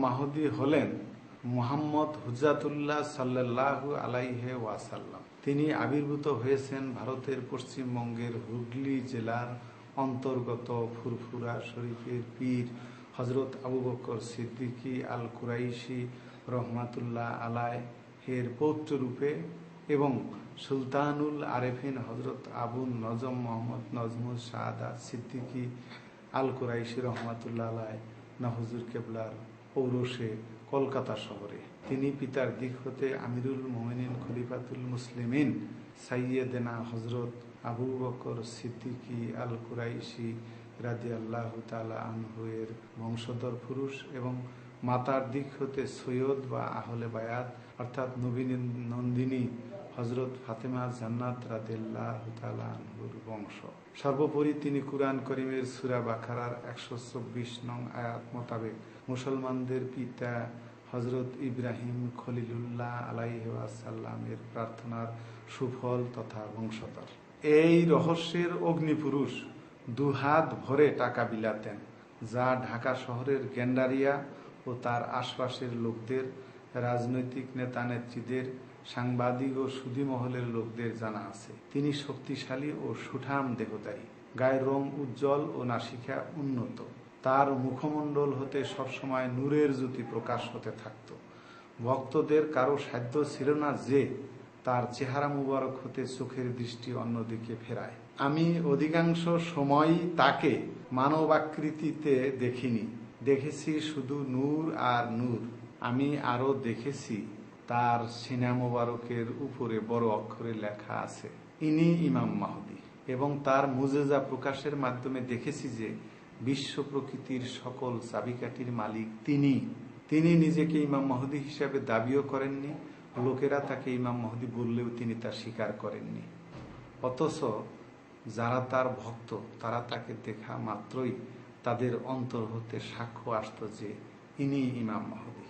মাহদী হলেন মুহাম্মদ হুজ্জাতুল্লাহ সাল্লাল্লাহু আলাইহি ওয়াসাল্লাম। তিনি আবির্ভূত হয়েছেন ভারতের পশ্চিমবঙ্গের হুগলি জেলার অন্তর্গত ফুরফুরা শরীফের পীর হজরত আবু বকর সিদ্দিকী আল কুরাইশি রহমাতুল্লাহ আলাইহের পৌত্ররূপে এবং সুলতানুল আরেফিন হজরত আবু নজম মোহাম্মদ নজমুল শাহাদাত সিদ্দিকী আল কুরাইশি রহমাতুল্লাহ আলাই হুজুর কেবলার ঔরসে কলকাতা শহরে। তিনি পিতার দিক হতে আমিরুল মোমিনিন খলিফাতুল মুসলিমিন সাইয়েদেনা হজরত আবু বকর সিদ্দিকী আল কুরাইশি রাদিয়াল্লাহু তাআলা আনহু এর বংশধর পুরুষ এবং মাতার দিক হতে সৈয়দ বা আহলে বায়াত অর্থাৎ নবী নন্দিনী হজরত ফাতেমা জান্নাত রাদিয়াল্লাহু তাআলা আনহুর বংশ। সর্বোপরি তিনি কুরআন করিমের সূরা বাকারার 124 নং আয়াত মোতাবেক মুসলমানদের পিতা হজরত ইব্রাহিম খলিলুল্লাহ আলাইহি ওয়াসাল্লামের প্রার্থনার সুফল তথা বংশধর। এই রহস্যের অগ্নিপুরুষ দুহাত ভরে টাকা বিলাতেন, যা ঢাকা শহরের গেন্ডারিয়া ও তার আশপাশের লোকদের, রাজনৈতিক নেতা নেত্রীদের, সাংবাদিক ও সুধী মহলের লোকদের জানা আছে। তিনি শক্তিশালী ও সুঠাম দেহধারী, গায়ের রং উজ্জ্বল ও নাসিকা উন্নত। তার মুখমণ্ডল হতে সবসময় নূরের জ্যোতি প্রকাশ হতে থাকত। ভক্তদের কারো সাধ্য ছিল না যে তার চেহারা মুবারক হতে চোখের দৃষ্টি অন্যদিকে ফেরায়। আমি অধিকাংশ সময়ই তাকে মানবাকৃতিতে দেখিনি, দেখেছি শুধু নূর আর নূর। আমি আরো দেখেছি তার সিনা মোবারকের উপরে বড় অক্ষরে লেখা আছে, ইনি ইমাম মাহদী, এবং তার মুজেজা প্রকাশের মাধ্যমে দেখেছি যে বিশ্ব প্রকৃতির সকল চাবিকাঠির মালিক তিনি নিজেকে ইমাম মাহদী হিসাবে দাবিও করেননি, লোকেরা তাকে ইমাম মাহদী বললেও তিনি তা স্বীকার করেননি। অথচ যারা তার ভক্ত তারা তাকে দেখা মাত্রই তাদের অন্তর হতে সাক্ষ্য আসত যে ইনি ইমাম মাহদী।